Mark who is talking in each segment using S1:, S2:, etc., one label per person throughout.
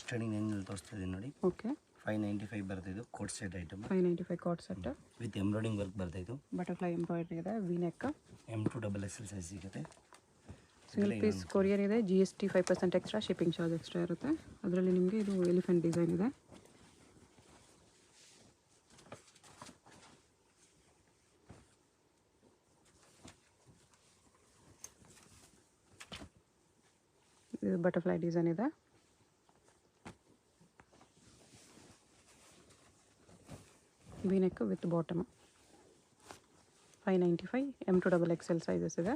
S1: ಸ್ಟರ್ಟಿಂಗ್ ರೇಂಜಲ್ಲಿ ತೋರಿಸ್ತಾ ಇದ್ದೀನಿ ನೋಡಿ.
S2: ಓಕೆ
S1: 595 ಬರ್ತಾ ಇದು coat set item.
S2: 595 coat set
S1: with embroidering work ಬರ್ತಾ ಇದು.
S2: ಬಟರ್ಫ್ಲೈ ಎಂಬ್ರಾಯ್ಡ್ರಿ ಇದೆ, ವಿ ನೆಕ್.
S1: M2XXL ಸೈಜ್ ಸಿಗುತ್ತೆ.
S2: ಸಿಂಗಲ್ ಪೀಸ್ ಕೊರಿಯರ್ ಇದೆ, GST 5% extra, shipping charge extra ಇರುತ್ತೆ. ಅದರಲ್ಲಿ ನಿಮಗೆ ಇದು ಎಲಿಫೆಂಟ್ ಡಿಸೈನ್ ಇದೆ. ಇದು ಬಟರ್ಫ್ಲೈ ಡಿಸೈನ್ ಇದೆ. V neck with bottom. 595 M2XXL sizes ಇದೆ.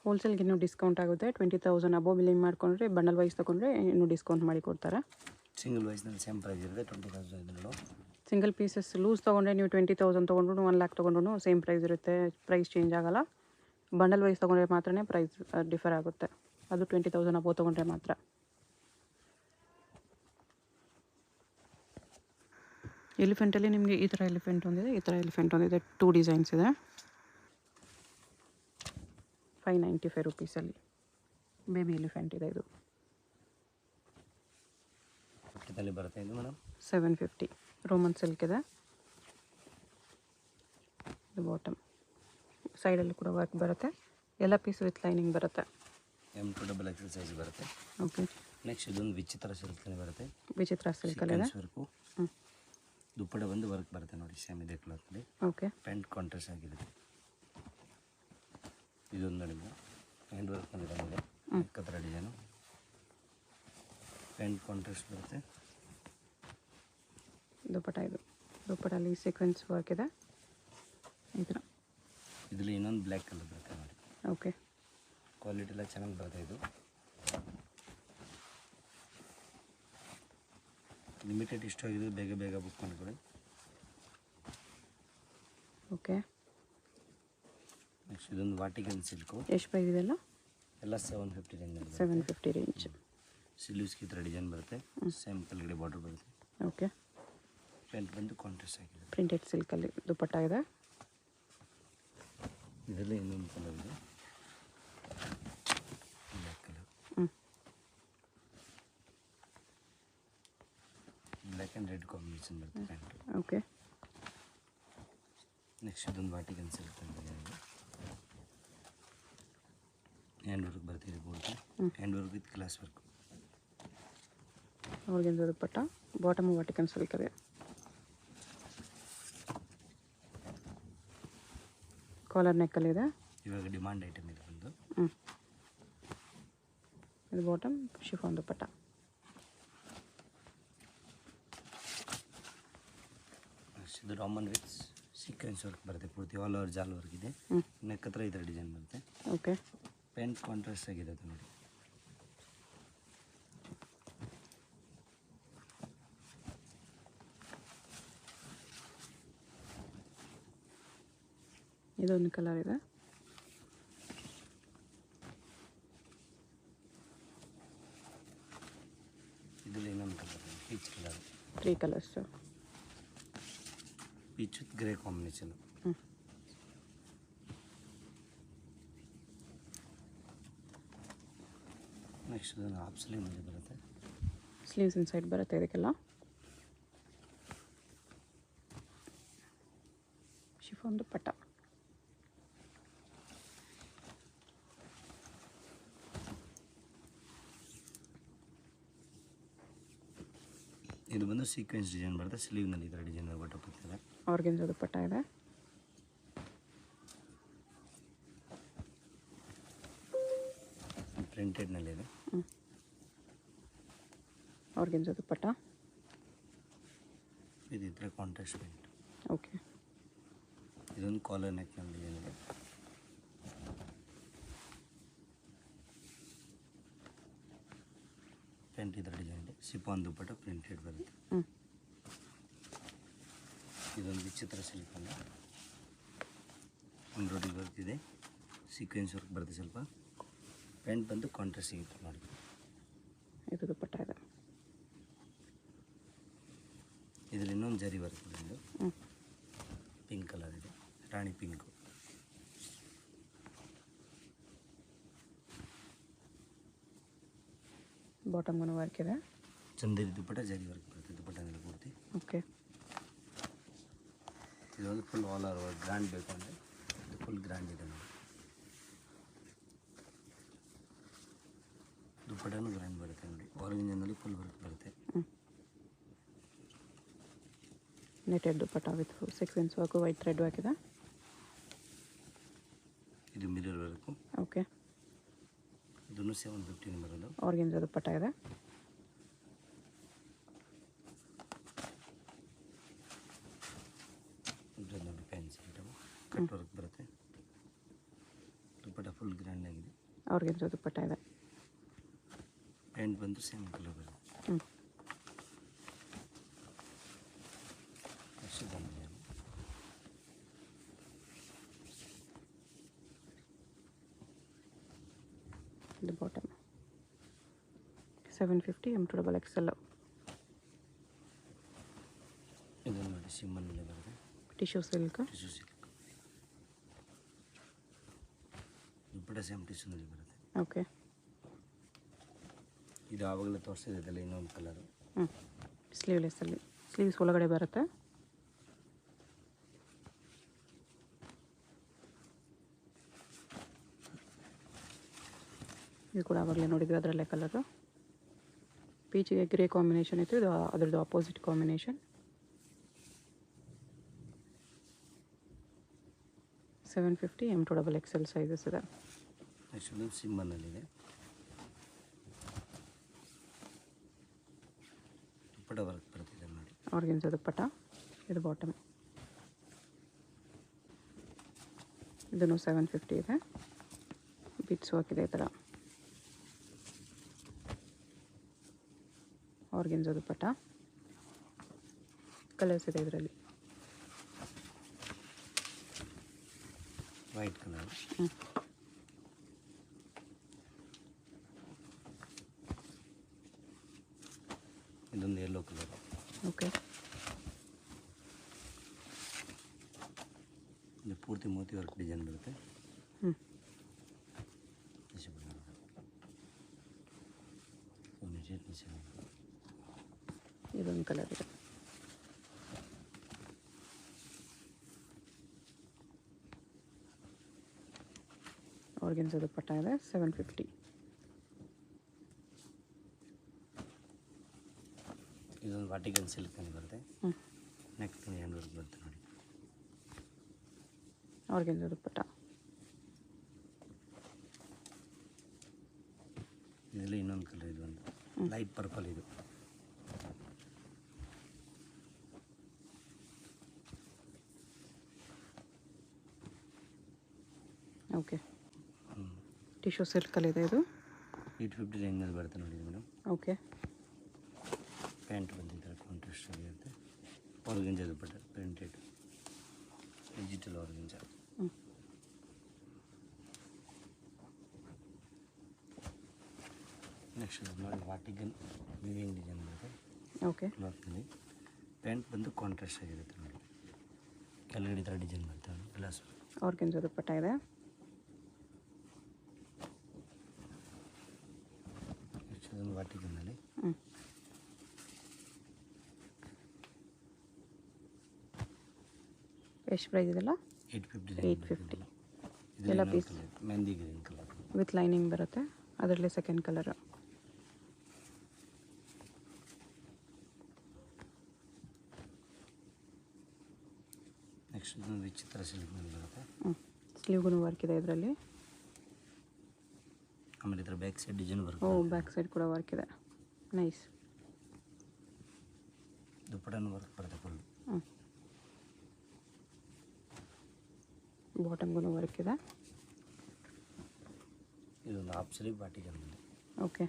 S2: ಹೋಲ್ಸೇಲ್ಗೆ ಇನ್ನೂ ಡಿಸ್ಕೌಂಟ್ ಆಗುತ್ತೆ. 20,000 ಅಬೋವ್ ಬಿಲ್ಲಿಂಗ್ ಮಾಡಿಕೊಂಡ್ರೆ, ಬಂಡಲ್ ವೈಸ್ ತೊಗೊಂಡ್ರೆ ಇನ್ನೂ ಡಿಸ್ಕೌಂಟ್ ಮಾಡಿ ಕೊಡ್ತಾರೆ.
S1: ಸಿಂಗಲ್ ವೈಸ್ನಲ್ಲಿ ಸೇಮ್ ಪ್ರೈಸ್ ಇರುತ್ತೆ 20,000.
S2: ಸಿಂಗಲ್ ಪೀಸಸ್ ಲೂಸ್ ತೊಗೊಂಡ್ರೆ ನೀವು 20,000 ತೊಗೊಂಡ್ರು 1 lakh ತೊಗೊಂಡ್ರು ಸೇಮ್ ಪ್ರೈಸ್ ಇರುತ್ತೆ, ಪ್ರೈಸ್ ಚೇಂಜ್ ಆಗೋಲ್ಲ. ಬಂಡಲ್ ವೈಸ್ ತೊಗೊಂಡ್ರೆ ಮಾತ್ರನೇ ಪ್ರೈಸ್ ಡಿಫರ್ ಆಗುತ್ತೆ, ಅದು 20,000 ಅಬೋವ್ ತೊಗೊಂಡ್ರೆ ಮಾತ್ರ. ಎಲಿಫೆಂಟಲ್ಲಿ ನಿಮಗೆ ಈ ಥರ ಎಲಿಫೆಂಟ್ ಒಂದಿದೆ, ಈ ಥರ ಎಲಿಫೆಂಟ್ ಒಂದಿದೆ. 2 ಡಿಸೈನ್ಸ್ ಇದೆ. 595 ರುಪೀಸಲ್ಲಿ ಬೇಬಿ ಎಲಿಫೆಂಟ್ ಇದೆ. ಇದು
S1: ಬರುತ್ತೆ ಇದು ಮೇಡಮ್
S2: 750. ರೋಮನ್ ಸಿಲ್ಕ್ ಇದೆ. ಇದು ಬಾಟಮ್ ಸೈಡಲ್ಲಿ ಕೂಡ ವರ್ಕ್ ಬರುತ್ತೆ. ಎಲ್ಲ ಪೀಸ್ ವಿತ್ ಲೈನಿಂಗ್ ಬರುತ್ತೆ.
S1: M2XXL ಸೈಜ್ ಬರುತ್ತೆ.
S2: ಓಕೆ.
S1: ನೆಕ್ಸ್ಟ್ ಇದೊಂದು ವಿಚಿತ್ರ ಸಿಲ್ಕಲ್ಲಿ ಬರುತ್ತೆ.
S2: ವಿಚಿತ್ರ ಸಿಲ್ಕಲ್ಲಿ ಇದೆ.
S1: ವರ್ಕು ದುಪ್ಪಟ ಬಂದು ವರ್ಕ್ ಬರುತ್ತೆ ನೋಡಿ, ಸೇಮ್ ಇದೆ ಕ್ಲಾತಲ್ಲಿ.
S2: ಓಕೆ.
S1: ಪ್ಯಾಂಟ್ ಕಾಂಟ್ರಾಸ್ಟ್ ಆಗಿರುತ್ತೆ. ಇದೊಂದು ನೋಡಿ ಹ್ಯಾಂಡ್ ವರ್ಕ್ ಬಂದಿದೆ, ಕತ್ರ ಡಿಸೈನು. ಪ್ಯಾಂಟ್ ಕಾಂಟ್ರಾಸ್ಟ್ ಬರುತ್ತೆ.
S2: ದುಪ್ಪಟ ಇದು ದುಪ್ಪಟಲ್ಲಿ ಸೀಕ್ವೆನ್ಸ್ ವರ್ಕ್ ಇದೆ ಈ ಥರ.
S1: ಇದರಲ್ಲಿ ಇನ್ನೊಂದು ಬ್ಲ್ಯಾಕ್ ಕಲರ್ ಬರುತ್ತೆ ನೋಡಿ.
S2: ಓಕೆ.
S1: ಕ್ವಾಲಿಟಿ ಎಲ್ಲ ಚೆನ್ನಾಗಿ ಬರುತ್ತೆ. ಇದು ಲಿಮಿಟೆಡ್ ಇಷ್ಟ ಆಗಿದೆ, ಬೇಗ ಬೇಗ ಬುಕ್ ಮಾಡಿಕೊಡಿ.
S2: ಓಕೆ.
S1: ನೆಕ್ಸ್ಟ್ ಇದೊಂದು ವಾಟಿಕನ್ ಸಿಲ್ಕು.
S2: ಎಷ್ಟು ಪ್ರೈಸ್ ಇದೆಲ್ಲ?
S1: ಎಲ್ಲ 750 ರೇಂಜ್.
S2: 750 ರೇಂಜ್.
S1: ಸ್ಲೀವ್ಸ್ಗೆ ಈ ಥರ ಡಿಸೈನ್ ಬರುತ್ತೆ, ಸೇಮ್ ಕೆಳಗಡೆ ಬಾರ್ಡರ್ ಬರುತ್ತೆ.
S2: ಓಕೆ.
S1: ಪ್ಯಾಂಟ್ ಬಂದು ಕಾಂಟ್ರಾಸ್ಟ್ ಆಗಿದೆ.
S2: ಪ್ರಿಂಟೆಡ್ ಸಿಲ್ಕಲ್ಲಿ ದುಪ್ಪಟ್ಟ ಇದೆ.
S1: ಇದರಲ್ಲಿ ಇನ್ನೊಂದು ಕಲರ್ ಇದೆ, black colour. Black and red combination ಬರುತ್ತೆ ಪ್ಯಾಂಟ್.
S2: ಓಕೆ.
S1: ನೆಕ್ಸ್ಟ್ ಇದೊಂದು ವಾಟಿಕನ್ ಸಿಲ್ಕ್ ಅಂತ ಹ್ಯಾಂಡ್ ವರ್ಕ್ ಬರ್ತಿದೆ board. Hand work with glass work.
S2: ಅವ್ರಿಗೆ ದುಪ್ಪಟ್ಟ, ಬಾಟಮ್ ವಾಟಿಕನ್ ಸಿಲ್ಕ್ ಇದೆ. ಕಾಲರ್ ನೆಕ್ಕಲ್ಲಿ ಇದೆ.
S1: ಇವಾಗ ಡಿಮಾಂಡ್ ಐಟಮ್ ಇದು ಬಂದು.
S2: ಇದು ಬಾಟಮ್ ಶಿಫಾನ್ ದುಪ್ಪಟ್ಟ.
S1: ಇದು ರಾಮನ್ ವಿತ್ ಸೀಕ್ವೆನ್ಸ್ ವರ್ಕ್ ಬರುತ್ತೆ, ಪೂರ್ತಿ ಆಲ್ ಓವರ್ ಜಾಲ್ ವರ್ಕ್ ಇದೆ. ನೆಕ್ ಹತ್ರ ಈ ಥರ ಡಿಸೈನ್ ಬರುತ್ತೆ.
S2: ಓಕೆ.
S1: ಪ್ಯಾಂಟ್ ಕಾಂಟ್ರಾಸ್ಟ್ ಆಗಿದೆ ಅದು ನೋಡಿ.
S2: ಇದೊಂದು ಕಲರ್ ಇದೆ.
S1: ಇದರಲ್ಲಿ ಇನ್ನೊಂದು colour peach colour.
S2: 3 colours.
S1: Peach with grey combination. Next ಇದನ್ನು ಹಾಫ್ ಸ್ಲೀವ್ ಮೇಲೆ ಬರುತ್ತೆ.
S2: ಸ್ಲೀವ್ಸ್ ಇನ್ಸೈಡ್ ಬರುತ್ತೆ ಇದಕ್ಕೆಲ್ಲ. ಶಿಫಾನ್ ದುಪ್ಪಟ್ಟ.
S1: ಇದು ಬಂದು ಸೀಕ್ವೆನ್ಸ್ ಡಿಸೈನ್ ಬರುತ್ತೆ, ಸ್ಲೀವ್ನಲ್ಲಿ ಈ ಥರ ಡಿಸೈನ್ ಬರುತ್ತೆ.
S2: ಆರ್ಗೆನ್ಜಾ ದುಪ್ಪಟ್ಟ ಇದೆ.
S1: ಪ್ರಿಂಟೆಡ್ನಲ್ಲಿದೆ.
S2: ಆರ್ಗೆನ್ಜಾ ದುಪ್ಪಟ್ಟ.
S1: ಇದು ಈ ಥರ ಕಾಂಟ್ರಾಸ್ಟ್ ಪ್ರಿಂಟ್.
S2: ಓಕೆ.
S1: ಇದೊಂದು ಕಾಲರ್ ನೆಕ್ನಲ್ಲಿ ಏನಿದೆ. ಪ್ರಿಂಟ್ ಈ ಥರ ಡಿಸೈನ್ ಇದೆ. ಸಿಫಾನ್ ದುಪ್ಪಟ್ಟ ಪ್ರಿಂಟೆಡ್ ಬರುತ್ತೆ. ಇದೊಂದು ವಿಚಿತ್ರ ಸಿಲ್ಕಲ್ಲಿ ಎಂಬ್ರಾಯ್ಡ್ರಿ ವರ್ಕ್ ಇದೆ, ಸೀಕ್ವೆನ್ಸ್ ವರ್ಕ್ ಬರುತ್ತೆ ಸ್ವಲ್ಪ. ಪ್ಯಾಂಟ್ ಬಂದು ಕಾಂಟ್ರಾಸ್ಟ್ ಸಿಗುತ್ತೆ ನೋಡಿ.
S2: ಇದು ದುಪ್ಪಟ್ಟ ಇದೆ.
S1: ಇದರಲ್ಲಿ ಇನ್ನೊಂದು ಜರಿ ವರ್ಕ್ ಇದೆ, ಪಿಂಕ್ ಕಲರ್ ಇದೆ, ರಾಣಿ ಪಿಂಕು.
S2: ಬಾಟಮ್ಗೂ ವರ್ಕ್ ಇದೆ.
S1: ಚಂದೇರಿ ದುಪ್ಪಟ್ಟ ಜರಿ ವರ್ಕ್ ಬರುತ್ತೆ ದುಪ್ಪಟ್ಟನಲ್ಲಿ ಪೂರ್ತಿ.
S2: ಓಕೆ.
S1: ಇದೊಂದು full all over work grand ಬೇಕು ಅಂದರೆ ಇದು ಫುಲ್ ಗ್ರ್ಯಾಂಡ್ ಇದೆ ನೋಡಿ. ದುಪ್ಪಟ್ಟನೂ ಗ್ರ್ಯಾಂಡ್ ಬರುತ್ತೆ ನೋಡಿ. ಆರೆಂಜಲ್ಲಿ ಫುಲ್ ವರ್ಕ್ ಬರುತ್ತೆ.
S2: Netted dupatta with sequence work white thread ಹಾಕಿದೆ.
S1: ಇದು ಮಿರರ್ ವರ್ಕು.
S2: ಓಕೆ.
S1: ಇದನ್ನು 750 ಬರೋದು.
S2: ಆರ್ಗೆನ್ಜಾ ದುಪ್ಪಟ್ಟ ಇದೆ.
S1: ನೋಡಿ ಫ್ಯಾನ್ಸಿ ಐಟಮ್ ಕಟ್ ವರ್ಕ್ ಬರುತ್ತೆ. ದುಪ್ಪಟ್ಟ ಫುಲ್ ಗ್ರ್ಯಾಂಡ್ ಆಗಿದೆ.
S2: ಆರ್ಗೆನ್ಜಾ ದುಪ್ಪಟ್ಟ ಇದೆ.
S1: ಪ್ಯಾಂಟ್ ಬಂದು ಸೇಮ್ ಕಲರ್ ಬರುತ್ತೆ. ಅಷ್ಟು ಬಂದಿದೆ.
S2: ಇದು ಬಾಟಮ್ 750 M2XL.
S1: ಇದನ್ನು ನೋಡಿ ಸಿಮ್ಮಲ್ಲಿ ಬರುತ್ತೆ.
S2: Tissue silk.
S1: ಟಿಶ್ಯೂ ಸಿಲ್ಕ್ ದುಪ್ಪಟ್ಟ ಸೇಮ್ ಟಿಶ್ಯೂನಲ್ಲಿ ಬರುತ್ತೆ.
S2: ಓಕೆ.
S1: ಇದು ಆವಾಗಲೇ ತೋರಿಸಿದ್ದಲ್ಲ ಇನ್ನೊಂದು ಕಲರು.
S2: ಸ್ಲೀವ್ಲೆಸ್ಸಲ್ಲಿ ಸ್ಲೀವ್ಸ್ ಒಳಗಡೆ ಬರುತ್ತೆ. ಇದು ಕೂಡ ಆವಾಗಲೇ ನೋಡಿದ್ವಿ ಅದರಲ್ಲೇ ಕಲರು. ಪೀಚಿಗೆ ಗ್ರೇ ಕಾಂಬಿನೇಷನ್ ಇತ್ತು. ಇದು ಅದರದ್ದು ಆಪೋಸಿಟ್ ಕಾಂಬಿನೇಷನ್. 750 M2XL ಸೈಜಸ್ ಇದೆ.
S1: ಆ್ಯಕ್ಚುಲಿ ಸಿಮ್ಮನಲ್ಲಿದೆ. ದುಪ್ಪಟ್ಟ ವರ್ಕ್ ಬರ್ತಿದೆ ನೋಡಿ.
S2: ಆರ್ಗೆನ್ಜಾ ದುಪ್ಪಟ್ಟ. ಇದು ಬಾಟಮ್. ಇದನ್ನು 750 ಇದೆ. ಬಿಟ್ಸ್ ವರ್ಕ್ ಇದೆ ಈ ಥರ. ಆರ್ಗೆನ್ಜಾ ದುಪ್ಪಟ್ಟ. ಕಲರ್ಸ್ ಇದೆ ಇದರಲ್ಲಿ.
S1: White colour. ಇದೊಂದು ಯೆಲ್ಲೋ ಕಲರ್.
S2: ಓಕೆ.
S1: ಇದು ಪೂರ್ತಿ ಮೋತಿ ವರ್ಕ್ ಡಿಸೈನ್ ಬರುತ್ತೆ.
S2: ಇದೊಂದು ಕಲರ್ ಇದೆ. ಆರ್ಗೆನ್ಜಾ ದುಪ್ಪಟ್ಟ ಇದೆ. 750.
S1: ಇದೊಂದು ವಾಟಿಕನ್ ಸಿಲ್ಕ್ ಅಂತ ಬರುತ್ತೆ. ನೆಕ್ ಹ್ಯಾಂಡ್ ವರ್ಕ್ ಬರುತ್ತೆ ನೋಡಿ.
S2: ಆರ್ಗೆನ್ಜಾ ದುಪ್ಪಟ್ಟ.
S1: ಇದರಲ್ಲಿ ಇನ್ನೊಂದು ಕಲರ್. ಇದು ಒಂದು ಲೈಟ್ ಪರ್ಪಲ್. ಇದು
S2: ಓಕೆ. ಟಿಶ್ಯೂ ಸಿಲ್ಕಲ್ಲಿದೆ ಇದು.
S1: 850 ರೇಂಜಲ್ಲಿ ಬರುತ್ತೆ ನೋಡಿ ಇದು ಮೇಡಮ್.
S2: ಓಕೆ.
S1: ಪ್ಯಾಂಟ್ ಬಂದಿದ್ದಾರೆ ಕಾಂಟ್ರಾಸ್ಟ್ ಆಗಿರುತ್ತೆ. ಆರ್ಗೆಂಜಾ ದುಪ್ಪಟ್ಟ ಪ್ರಿಂಟೆಡ್ ಡಿಜಿಟಲ್ ಆರ್ಗೆಂಜಾ. ನೆಕ್ಸ್ಟ್ ನೋಡಿ ವಾಟಿಗನ್ ವಿವಿಂಗ್ ಡಿಸೈನ್ ಬರುತ್ತೆ.
S2: ಓಕೆ.
S1: ಕ್ಲಾತ್ನಲ್ಲಿ ಪ್ಯಾಂಟ್ ಬಂದು ಕಾಂಟ್ರಾಸ್ಟ್ ಆಗಿರುತ್ತೆ ನೋಡಿ. ಕೆಳಗಡೆ ಈ ಥರ ಡಿಸೈನ್ ಬರುತ್ತೆ ಗ್ಲಾಸ್.
S2: ಆರ್ಗೆನ್ಜಾ ದುಪ್ಪಟ್ಟ ಇದೆ.
S1: ನೆಕ್ಸ್ಟ್ ಅದೊಂದು ವಾಟಿಗನ್ನಲ್ಲಿ.
S2: ಎಷ್ಟು ಪ್ರೈಸ್ ಇದೆಲ್ಲ?
S1: 850.
S2: ಎಲ್ಲ piece
S1: mehndi green colour
S2: with lining ಬರುತ್ತೆ. ಅದರಲ್ಲೇ ಸೆಕೆಂಡ್ ಕಲರ್.
S1: ನೆಕ್ಸ್ಟ್ ವಿಚಿತ್ರ ಸಿಲ್ಕ್ನಲ್ಲಿ ಬರುತ್ತೆ.
S2: ಸ್ಲೀವ್ಗೂ ವರ್ಕ್ ಇದೆ ಇದರಲ್ಲಿ.
S1: ಆಮೇಲೆ ಇದರ back side design work.
S2: Back side ಕೂಡ ವರ್ಕ್ ಇದೆ. ನೈಸ್.
S1: ದುಪ್ಪಟ್ಟನು ವರ್ಕ್ ಬರುತ್ತೆ ಫುಲ್.
S2: ಬಾಟಮ್ಗೂ ವರ್ಕ್ ಇದೆ.
S1: ಇದೊಂದು half sleeve ವಾಟಿಗನ್ನಲ್ಲಿ.
S2: Okay.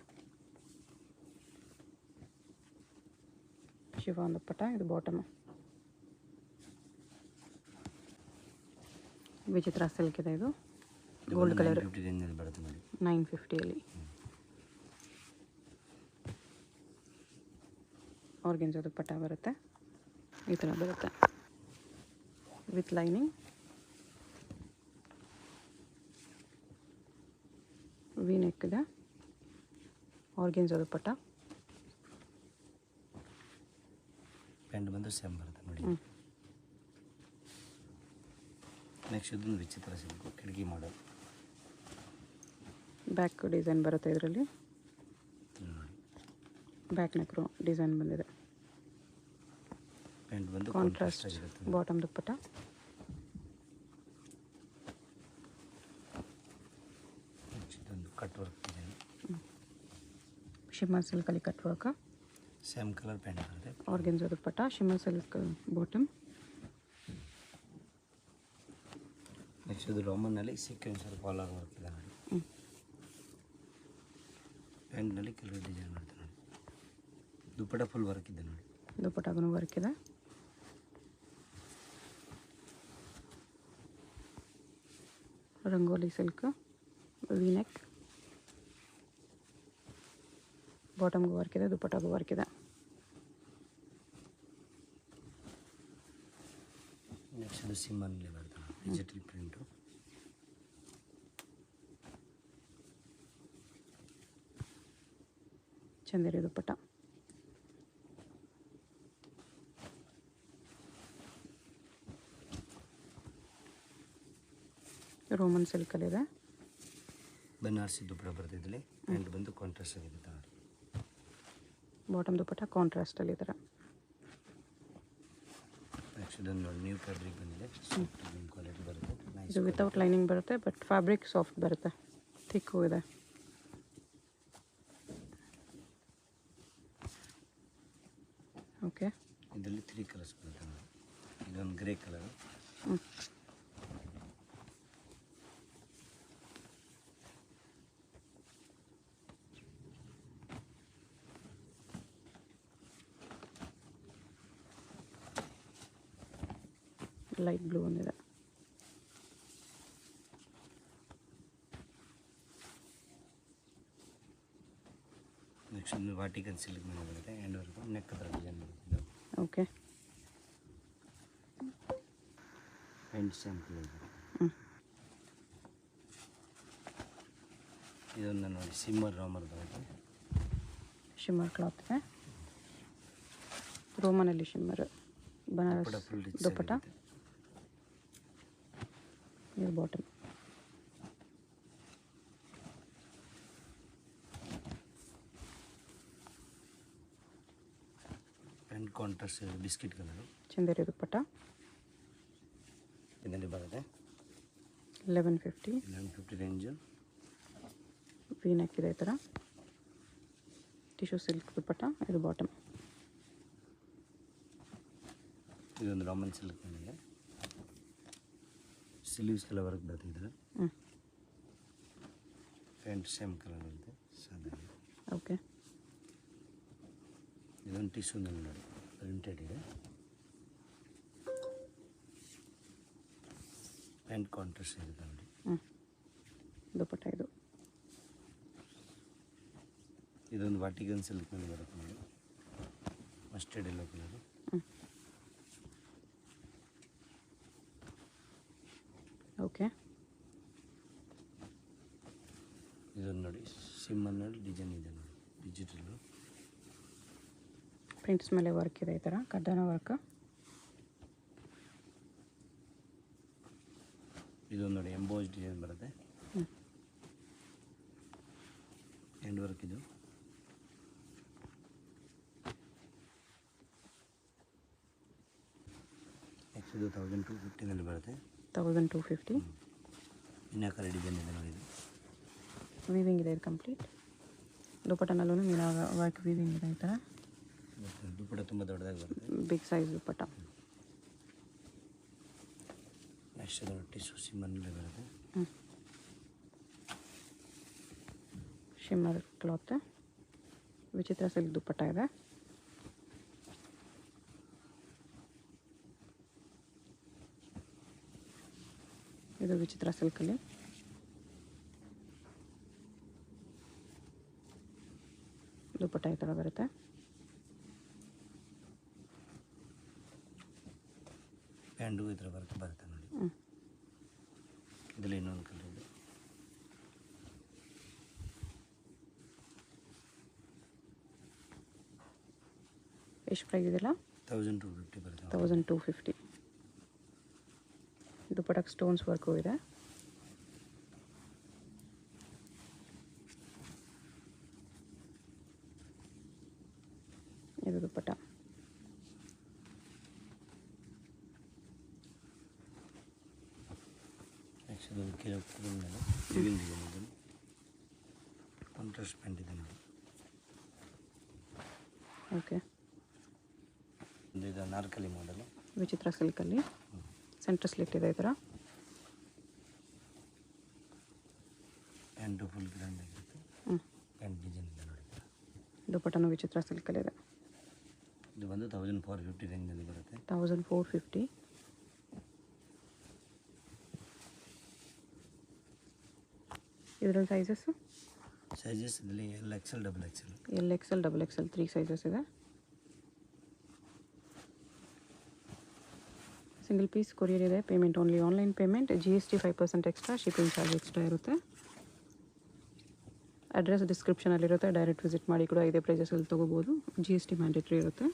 S2: Chiffon dupatta. ಇದು ಬಾಟಮ್. ವಿಚಿತ್ರ ಸಿಲ್ಕ್ ಇದೆ. ಇದು ಗೋಲ್ಡ್ ಕಲರ್.
S1: 950 ರೇಂಜಲ್ಲಿ ಬರುತ್ತೆ ನೋಡಿ.
S2: 950ಅಲ್ಲಿ. ಆರ್ಗೆನ್ಜಾ ದುಪ್ಪಟ್ಟ ಬರುತ್ತೆ. ಈ ಥರ ಬರುತ್ತೆ ವಿತ್ ಲೈನಿಂಗ್. ವಿ ನೆಕ್ ಇದೆ. ಆರ್ಗೆನ್ಸಾ ದುಪ್ಪಟ್ಟ.
S1: ಪ್ಯಾಂಟ್ ಬಂದು ಸೇಮ್ ಬರುತ್ತೆ ನೋಡಿ. ನೆಕ್ಸ್ಟ್ ಇದೊಂದು ವಿಚಿತ್ರ ಸಿಲ್ಕು ಕಿಟಕಿ ಮಾಡೋದು.
S2: ಬ್ಯಾಕ್ ಡಿಸೈನ್ ಬರುತ್ತೆ ಇದರಲ್ಲಿ.
S1: ನೋಡಿ
S2: ಬ್ಯಾಕ್ ನೆಕ್ ಡಿಸೈನ್ ಬಂದಿದೆ.
S1: ಪ್ಯಾಂಟ್ ಬಂದು
S2: ಕಾಂಟ್ರಾಸ್ಟ್
S1: ಆಗಿರುತ್ತೆ.
S2: ಬಾಟಮ್ ದುಪ್ಪಟ್ಟ.
S1: ನೆಕ್ಸ್ಟ್ ಇದೊಂದು ಕಟ್ ವರ್ಕ್ ಡಿಸೈನ್.
S2: ಶಿಮ್ಮರ್ ಸಿಲ್ಕಲ್ಲಿ cut work.
S1: Same colour pant ಬರುತ್ತೆ.
S2: Organza dupatta, shimmer silk bottom.
S1: Next ಇದು ರೋಮನ್ನಲ್ಲಿ ಸೀಕ್ವೆನ್ಸ್ ಕಾಲರ್ ವರ್ಕ್ ಇದೆ ನೋಡಿ. ಪ್ಯಾಂಟ್ನಲ್ಲಿ ಕೆಲವು ಡಿಸೈನ್ ಮಾಡ್ತಾರೆ ನೋಡಿ. ದುಪ್ಪಟ್ಟ ಫುಲ್ ವರ್ಕ್ ಇದೆ ನೋಡಿ.
S2: ದುಪ್ಪಟ್ಟಾಗೂ ವರ್ಕ್ ಇದೆ. Rangoli silk V neck. ಬಾಟಮ್ಗೂ ವರ್ಕ್ ಇದೆ, ದುಪ್ಪಟ್ಟಾಗೂ ವರ್ಕ್ ಇದೆ.
S1: ನೆಕ್ಸ್ಟ್ ಇದು ಸಿಮ್ಮನ್ನಲ್ಲಿ ಬರ್ತದೆ digital print.
S2: Chanderi dupatta. Roman ಸಿಲ್ಕಲ್ಲಿದೆ.
S1: ಬನಾರಸಿ ದುಪ್ಪಟ್ಟ ಬರ್ತಿದ್ದಲ್ಲಿ ಪ್ಯಾಂಟ್ ಬಂದು ಕಾಂಟ್ರಾಸ್ಟ್ ಆಗಿರುತ್ತೆ ನೋಡಿ.
S2: ಬಾಟಮ್ ದುಪ್ಪಟ್ಟ ಕಾಂಟ್ರಾಸ್ಟಲ್ಲಿ ಈ ಥರ.
S1: ನೆಕ್ಸ್ಟ್ ಇದೊಂದು ನೋಡಿ ನ್ಯೂ ಫ್ಯಾಬ್ರಿಕ್ ಬಂದಿದೆ. ಕ್ವಾಲಿಟಿ ಬರುತ್ತೆ.
S2: ಇದು ವಿತೌಟ್ ಲೈನಿಂಗ್ ಬರುತ್ತೆ, ಬಟ್ ಫ್ಯಾಬ್ರಿಕ್ ಸಾಫ್ಟ್ ಬರುತ್ತೆ, ಥಿಕ್ಕು ಇದೆ. ಓಕೆ,
S1: ಇದರಲ್ಲಿ 3 ಕಲರ್ಸ್ ಬರುತ್ತೆ ನೋಡಿ. ಇದೊಂದು ಗ್ರೇ ಕಲರ್.
S2: ಲೈಟ್ ಬ್ಲೂ ಒಂದಿದೆ.
S1: ನೆಕ್ಸ್ಟ್ ಒಂದು ವಾಟಿಕನ್ ಸಿಲ್ಕ್ ಮೇಲೆ ಬರುತ್ತೆ. ಹ್ಯಾಂಡ್ ವರ್ಕ್ ನೆಕ್ ಹತ್ರ ಡಿಸೈನ್ ಬರುತ್ತೆ.
S2: ಓಕೆ,
S1: ಪ್ಯಾಂಟ್ ಸೇಮ್ ಕಲರ್ ಬರುತ್ತೆ. ಇದೊಂದು ನೋಡಿ ಸಿಮ್ಮರ್ ರಾಮರ್ ಬರುತ್ತೆ.
S2: ಶಿಮ್ಮರ್ ಕ್ಲಾತ್ ಇದೆ. ರೋಮನಲ್ಲಿ ಶಿಮ್ಮರ್. ಬನಾರಸ್
S1: ಫುಲ್
S2: ದುಪ್ಪಟ್ಟ. ಇದು bottom.
S1: Pant contrast biscuit colour.
S2: Chanderi dupatta.
S1: ಇದರಲ್ಲಿ ಬರುತ್ತೆ
S2: 1150
S1: ರೇಂಜು.
S2: ವಿ ನೆಕ್ ಇದೆ ಈ ಥರ. Tissue silk dupatta. ಇದು ಬಾಟಮ್.
S1: ಇದೊಂದು ರಾಮನ್ ಸಿಲ್ಕ್ ಬಂದಿದೆ. ಸ್ಲೀವ್ಸ್ ಎಲ್ಲ ವರ್ಕ್ ಬರುತ್ತೆ ಇದ್ರೆ. ಪ್ಯಾಂಟ್ ಸೇಮ್ ಕಲರ್ ಬರುತ್ತೆ ಸಾಧಾರಣ.
S2: ಓಕೆ,
S1: ಇದೊಂದು ಟಿಶ್ಯೂನಲ್ಲಿ ನೋಡಿ ಪ್ರಿಂಟೆಡ್ ಇದೆ. ಪ್ಯಾಂಟ್ ಕಾಂಟ್ರಾಸ್ಟ್ ಇರುತ್ತೆ ನೋಡಿ.
S2: ದುಪ್ಪಟ್ಟ ಇದು.
S1: ಇದೊಂದು ವಾಟಿಕನ್ ಸಿಲ್ಕ್ನಲ್ಲಿ ಬರುತ್ತೆ ನೋಡಿ. Mustard yellow colour.
S2: ಓಕೆ,
S1: ಇದೊಂದು ನೋಡಿ ಸಿಮ್ಮನ್ನಲ್ಲಿ ಡಿಸೈನ್ ಇದೆ ನೋಡಿ ಡಿಜಿಟಲ್ಲು.
S2: ಪ್ರಿಂಟ್ಸ್ ಮೇಲೆ ವರ್ಕ್ ಇದೆ ಈ ಥರ ಕಡ್ಡಾನ ವರ್ಕ್.
S1: ಇದೊಂದು ನೋಡಿ ಎಂಬೋಸ್ ಡಿಸೈನ್ ಬರುತ್ತೆ. ಹ್ಯಾಂಡ್ ವರ್ಕ್ ಇದು. ನೆಕ್ಸ್ಟ್ ಇದು 1250 ಬರುತ್ತೆ.
S2: 1250.
S1: ಮೀನಾಕರಿ ಡಿಸೈನ್ ಇದೆ ನೋಡಿ. ಇದು
S2: ವೀವಿಂಗ್ ಇದೆ ಇದು ಕಂಪ್ಲೀಟ್. ದುಪ್ಪಟ್ಟನಲ್ಲೂ ಮೀನಾ ವರ್ಕ್ ವೀವಿಂಗ್ ಇದೆ ಈ ಥರ.
S1: ದುಪ್ಪಟ್ಟ ತುಂಬ ದೊಡ್ಡದಾಗಿ ಬರುತ್ತೆ.
S2: ಬಿಗ್ ಸೈಜ್ ದುಪ್ಪಟ್ಟ.
S1: ನೆಕ್ಸ್ಟ್ ಇದು ಟಿಶ್ಯೂ ಸಿಮ್ಮನ್ನಲ್ಲಿ ಬರುತ್ತೆ.
S2: Shimmer cloth. ವಿಚಿತ್ರ ಸಿಲ್ಕ್ ದುಪ್ಪಟ್ಟ ಇದೆ. ಇದು ವಿಚಿತ್ರ ಸಿಲ್ಕಲ್ಲಿ. ದುಪ್ಪಟ್ಟ ಈ ಥರ ಬರುತ್ತೆ.
S1: ಪ್ಯಾಂಟು ಈ ಥರ ವರ್ಕ್ ಬರುತ್ತೆ ನೋಡಿ. ಇದರಲ್ಲಿ ಇನ್ನೊಂದು ಕಲರ್ ಇದೆ.
S2: ಎಷ್ಟು ಪ್ರೈಸ್ ಇದೆಲ್ಲ?
S1: 1250 ಬರುತ್ತೆ.
S2: 1250. ದುಪ್ಪಟ್ಟಕ್ಕೆ ಸ್ಟೋನ್ಸ್ ವರ್ಕು ಇದೆ. ಇದು ದುಪ್ಪಟ್ಟ.
S1: ನೆಕ್ಸ್ಟ್ ಇದು ಕೆಲವು ಲಿವಿಂಗ್ ಡಿಸೈನ್ ಇದು ಕಾಂಟ್ರಾಸ್ಟ್ ಪ್ಯಾಂಟ್ ಇದೆ ನೋಡಿ.
S2: ಓಕೆ,
S1: ಇದು ನಾರ್ಕಲಿ ಮಾಡಲು
S2: ವಿಚಿತ್ರ ಸಿಲ್ಕಲ್ಲಿ ಸೆಂಟರ್ ಸ್ಲಿಟ್ ಇದೆ ಈ ಥರ.
S1: ಪ್ಯಾಂಟು ಫುಲ್ ಗ್ರ್ಯಾಂಡ್ ಆಗಿರುತ್ತೆ. ಪ್ಯಾಂಟ್ ಡಿಸೈನ್ ಇದೆ ನೋಡಿ.
S2: ದುಪ್ಪಟ್ಟನು ವಿಚಿತ್ರ ಸಿಲ್ಕಲ್ಲಿದೆ.
S1: ಇದು ಬಂದು 1450 ರೇಂಜಲ್ಲಿ ಬರುತ್ತೆ.
S2: 1450. ಇದರಲ್ಲಿ ಸೈಜಸ್ಸು
S1: ಇದರಲ್ಲಿ XL, XXL.
S2: XL, XXL 3 sizes ಇದೆ. ಸಿಂಗಲ್ ಪೀಸ್ ಕೊರಿಯರ್ ಇದೆ. Payment only online payment. GST 5% extra, shipping charge extra ಇರುತ್ತೆ. ಅಡ್ರೆಸ್ ಡಿಸ್ಕ್ರಿಪ್ಷನಲ್ಲಿರುತ್ತೆ. ಡೈರೆಕ್ಟ್ ವಿಸಿಟ್ ಮಾಡಿ ಕೂಡ ಇದೇ ಪ್ರೈಸಸಲ್ಲಿ ತೊಗೋಬೋದು. GST ಮ್ಯಾಂಡೇಟ್ರಿ ಇರುತ್ತೆ.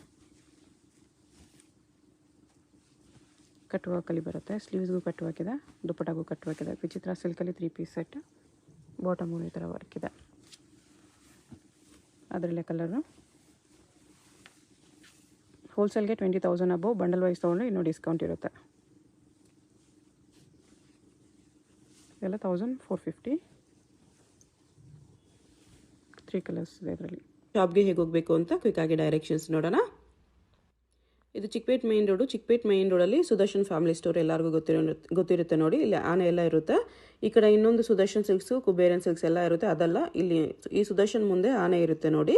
S2: ಕಟ್ ವರ್ಕಲ್ಲಿ ಬರುತ್ತೆ. ಸ್ಲೀವ್ಸ್ಗೂ ಕಟ್ ವರ್ಕ್ ಇದೆ, ದುಪ್ಪಟ್ಟಾಗೂ ಕಟ್ ವರ್ಕ್ ಇದೆ. ವಿಚಿತ್ರ ಸಿಲ್ಕಲ್ಲಿ 3 ಪೀಸ್ ಸೆಟ್. ಬಾಟಮು ಈ ಥರ ವರ್ಕ್ ಇದೆ. ಅದರಲ್ಲೇ ಕಲರು. ಹೋಲ್ಸೇಲ್ಗೆ 20,000 ಅಬೋ. ಬಂಡಲ್ ವೈಸ್ ತೊಗೊಂಡ್ರೆ ಇನ್ನೂ ಡಿಸ್ಕೌಂಟ್ ಇರುತ್ತೆ. ಇದೆಲ್ಲ 1450. 3 ಕಲರ್ಸ್ ಇದೆ ಇದರಲ್ಲಿ.
S3: ಶಾಪ್ಗೆ ಹೇಗೆ ಹೋಗಬೇಕು ಅಂತ ಕ್ವಿಕ್ಕಾಗಿ ಡೈರೆಕ್ಷನ್ಸ್ ನೋಡೋಣ. ಇದು Chickpet main road. Chickpet main ರೋಡಲ್ಲಿ ಸುದರ್ಶನ್ ಫ್ಯಾಮಿಲಿ ಸ್ಟೋರ್ ಎಲ್ಲರಿಗೂ ಗೊತ್ತಿರುತ್ತೆ ನೋಡಿ. ಇಲ್ಲಿ ಆನೆ ಎಲ್ಲ ಇರುತ್ತೆ. ಈ ಕಡೆ ಇನ್ನೊಂದು ಸುದರ್ಶನ್ ಸಿಲ್ಕ್ಸು, ಕುಬೇರನ್ ಸಿಲ್ಕ್ಸ್ ಎಲ್ಲ ಇರುತ್ತೆ. ಅದಲ್ಲ, ಇಲ್ಲಿ ಈ ಸುದರ್ಶನ್ ಮುಂದೆ ಆನೆ ಇರುತ್ತೆ ನೋಡಿ.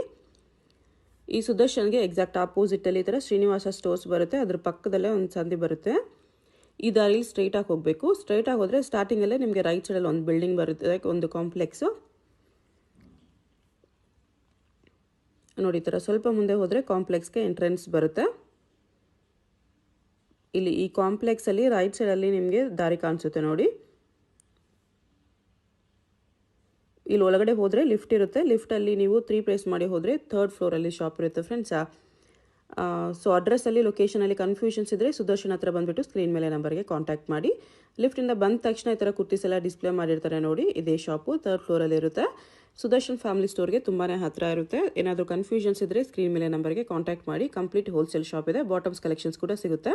S3: ಈ ಸುದರ್ಶನ್ಗೆ ಎಕ್ಸಾಕ್ಟ್ ಆಪೋಸಿಟಲ್ಲಿ ಈ ಥರ ಶ್ರೀನಿವಾಸ ಸ್ಟೋರ್ಸ್ ಬರುತ್ತೆ. ಅದ್ರ ಪಕ್ಕದಲ್ಲೇ ಒಂದು ಸಂದಿ ಬರುತ್ತೆ. ಈ ದಾರಿಲಿ ಸ್ಟ್ರೈಟಾಗಿ ಹೋಗಬೇಕು. ಸ್ಟ್ರೈಟಾಗಿ ಹೋದರೆ ಸ್ಟಾರ್ಟಿಂಗಲ್ಲೇ ನಿಮಗೆ ರೈಟ್ ಸೈಡಲ್ಲಿ ಒಂದು ಬಿಲ್ಡಿಂಗ್ ಬರುತ್ತೆ, ಒಂದು ಕಾಂಪ್ಲೆಕ್ಸು ನೋಡಿ. ಈ ಥರ ಸ್ವಲ್ಪ ಮುಂದೆ ಹೋದರೆ ಕಾಂಪ್ಲೆಕ್ಸ್ಗೆ ಎಂಟ್ರೆನ್ಸ್ ಬರುತ್ತೆ. ಇಲ್ಲಿ ಈ ಕಾಂಪ್ಲೆಕ್ಸಲ್ಲಿ ರೈಟ್ ಸೈಡಲ್ಲಿ ನಿಮಗೆ ದಾರಿ ಕಾಣಿಸುತ್ತೆ ನೋಡಿ. ಇಲ್ಲಿ ಒಳಗಡೆ ಹೋದರೆ ಲಿಫ್ಟ್ ಇರುತ್ತೆ. ಲಿಫ್ಟಲ್ಲಿ ನೀವು 3 ಪ್ಲೇಸ್ ಮಾಡಿ ಹೋದರೆ 3rd ಫ್ಲೋರಲ್ಲಿ ಶಾಪ್ ಇರುತ್ತೆ ಫ್ರೆಂಡ್ಸಾ. ಸೊ ಅಡ್ರೆಸ್ಸಲ್ಲಿ ಲೊಕೇಶನಲ್ಲಿ ಕನ್ಫ್ಯೂಷನ್ಸ್ ಇದ್ದರೆ ಸುದರ್ಶನ್ ಹತ್ರ ಬಂದುಬಿಟ್ಟು ಸ್ಕ್ರೀನ್ ಮೇಲೆ ನಂಬರ್ಗೆ ಕಾಂಟ್ಯಾಕ್ಟ್ ಮಾಡಿ. ಲಿಫ್ಟಿಂದ ಬಂದ ತಕ್ಷಣ ಈ ಥರ ಕುರ್ತೀಸ್ ಎಲ್ಲ ಡಿಸ್ಪ್ಲೇ ಮಾಡಿರ್ತಾರೆ ನೋಡಿ. ಇದೇ ಶಾಪು 3rd ಫ್ಲೋರಲ್ಲಿ ಇರುತ್ತೆ. ಸುದರ್ಶನ್ ಫ್ಯಾಮಿಲಿ ಸ್ಟೋರ್ಗೆ ತುಂಬಾ ಹತ್ತಿರ ಇರುತ್ತೆ. ಏನಾದರೂ ಕನ್ಫ್ಯೂಷನ್ಸ್ ಇದ್ದರೆ ಸ್ಕ್ರೀನ್ ಮೇಲೆ ನಂಬರ್ಗೆ ಕಾಂಟ್ಯಾಕ್ಟ್ ಮಾಡಿ. ಕಂಪ್ಲೀಟ್ ಹೋಲ್ಸೇಲ್ ಶಾಪ್ ಇದೆ. ಬಾಟಮ್ಸ್ ಕಲೆಕ್ಷನ್ಸ್ ಕೂಡ ಸಿಗುತ್ತೆ.